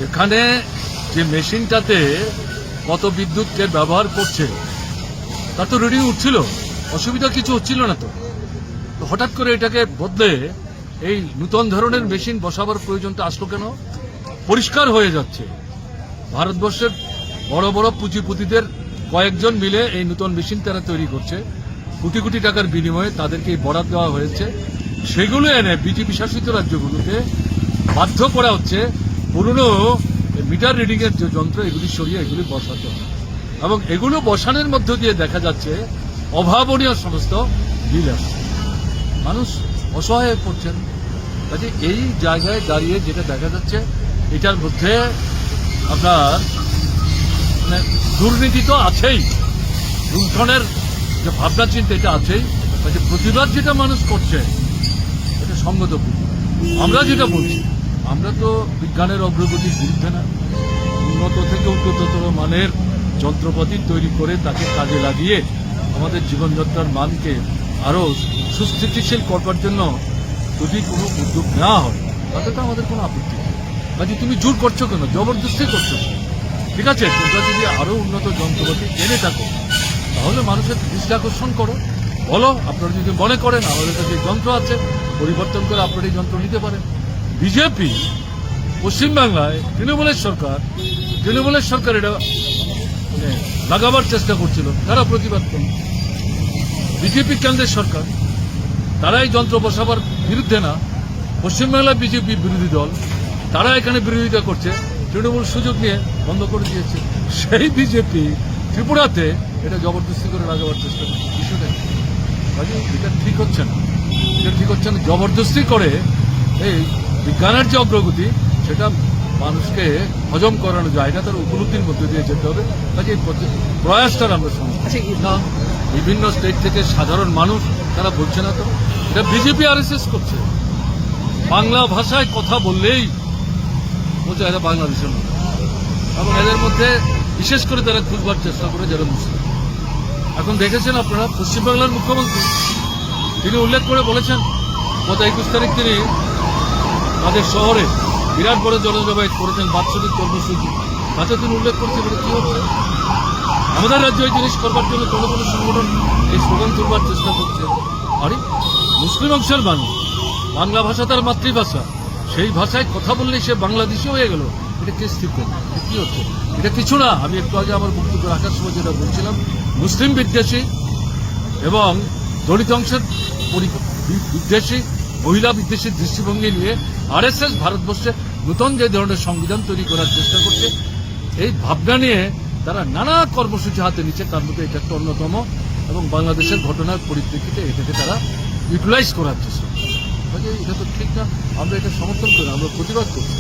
এখানে যে মেশিনটাতে কত বিদ্যুৎ কে ব্যবহার করছে তার তো রিডিং উঠছিল, অসুবিধা কিছু হচ্ছিল না। তো হঠাৎ করে এটাকে বদলে এই নূতন ধরনের মেশিন বসাবার প্রয়োজনটা আসলো কেন? পরিষ্কার হয়ে যাচ্ছে ভারতবর্ষের বড় বড় পুঁজিপতিদের কয়েকজন মিলে এই নূতন মেশিন তারা তৈরি করছে, কোটি কোটি টাকার বিনিময়ে তাদেরকে বরাদ দেওয়া হয়েছে। সেগুলো এনে বিজেপি শাসিত রাজ্যগুলোতে বাধ্য করা হচ্ছে পুরনো মিটার রিডিং এর যে যন্ত্র এগুলি সরিয়ে এগুলি বসাতে হবে, এবং এগুলো বসানোর মধ্য দিয়ে দেখা যাচ্ছে অভাবনীয় সমস্ত বিল আসছে, মানুষ অসহায় হয়ে পড়ছেন। কাজে এই জায়গায় দাঁড়িয়ে যেটা দেখা যাচ্ছে এটার মধ্যে আপনার মানে দুর্নীতি তো আছেই, লুণ্ঠনের যে ভাবনা চিন্তা এটা আছেই, কাজে প্রতিবাদ যেটা মানুষ করছে এটা সঙ্গত। আমরা যেটা বলছি, আমরা তো বিজ্ঞানের অগ্রগতির বিরুদ্ধে না, উন্নত থেকে উন্নততর মানের যন্ত্রপাতি তৈরি করে তাকে কাজে লাগিয়ে আমাদের জীবনযাত্রার মানকে আরো সুস্থিতিশীল করবার জন্য যদি কোনো উদ্যোগ নেওয়া হয় তাতে তো আমাদের কোনো আপত্তি নেই। কাজে তুমি জোর করছো কেন, জবরদস্তি করছো? ঠিক আছে, তোমরা যদি আরো উন্নত যন্ত্রপাতি এনে থাকো তাহলে মানুষের দৃষ্টি আকর্ষণ করো, বলো আপনারা যদি মনে করেন আমাদের কাছে যন্ত্র আছে পরিবর্তন করে আপনারা এই যন্ত্র নিতে পারেন। বিজেপি পশ্চিমবাংলায় তৃণমূলের সরকার এটা লাগাবার চেষ্টা করছিল, তারা প্রতিবাদ করল। বিজেপি কেন্দ্রের সরকার, তারা এই যন্ত্র বসাবার বিরুদ্ধে না, পশ্চিমবাংলার বিজেপি বিরোধী দল, তারা এখানে বিরোধিতা করছে, তৃণমূল সুযোগ নিয়ে বন্ধ করে দিয়েছে। সেই বিজেপি ত্রিপুরাতে এটা জবরদস্তি করে লাগাবার চেষ্টা করছে, বিষয়টা এটা ঠিক হচ্ছে না, জবরদস্তি করে এই বিজ্ঞানের যে অগ্রগতি সেটা মানুষকে হজম করানো যায় না, তার উপলব্ধির মধ্যে দিয়ে যেতে হবে। কাজে এই প্রয়াসটার আমরা শুনি না, বিভিন্ন স্টেট থেকে সাধারণ মানুষ তারা বলছে না, তো এটা বিজেপি আরএসএস করছে। বাংলা ভাষায় কথা বললেই বলছে এরা বাংলাদেশের মানুষ, এবং এদের মধ্যে বিশেষ করে তারা খুঁজবার চেষ্টা করে যারা মুসলিম। এখন দেখেছেন আপনারা পশ্চিমবাংলার মুখ্যমন্ত্রী তিনি উল্লেখ করে বলেছেন গত 21 তারিখ তিনি তাদের শহরে বিরাট বড় জনজমায়েত করেছেন, বাৎসরিক কর্মসূচি, তাতে তিনি উল্লেখ করছেন কি হচ্ছে আমাদের রাজ্যে এই জিনিস করবার জন্য কোনো কোনো সংগঠন এই স্লোগান তুলবার চেষ্টা করছে। আরে মুসলিম অংশের মানুষ, বাংলা ভাষা তার মাতৃভাষা, সেই ভাষায় কথা বললেই সে বাংলাদেশি হয়ে গেল, এটা কে স্থির করবে? কি হচ্ছে? এটা কিছু না, আমি একটু আগে আমার বক্তব্য রাখার সময় যেটা বলছিলাম, মুসলিম বিদ্বেষী এবং দলিত অংশের বিদ্বেষী, মহিলা বিদ্বেষী দৃষ্টিভঙ্গি নিয়ে আরএসএস ভারতবর্ষে নতুন যে ধরনের সংবিধান তৈরি করার চেষ্টা করছে, এই ভাবনা নিয়ে তারা নানা কর্মসূচি হাতে নিচ্ছে, তার মধ্যে এটা একটা অন্যতম, এবং বাংলাদেশের ঘটনার পরিপ্রেক্ষিতে এটাকে তারা ইউটিলাইজ করার চেষ্টা করছে। এটা তো ঠিক না, আমরা এটা সমর্থন করি, আমরা প্রতিবাদ করছি।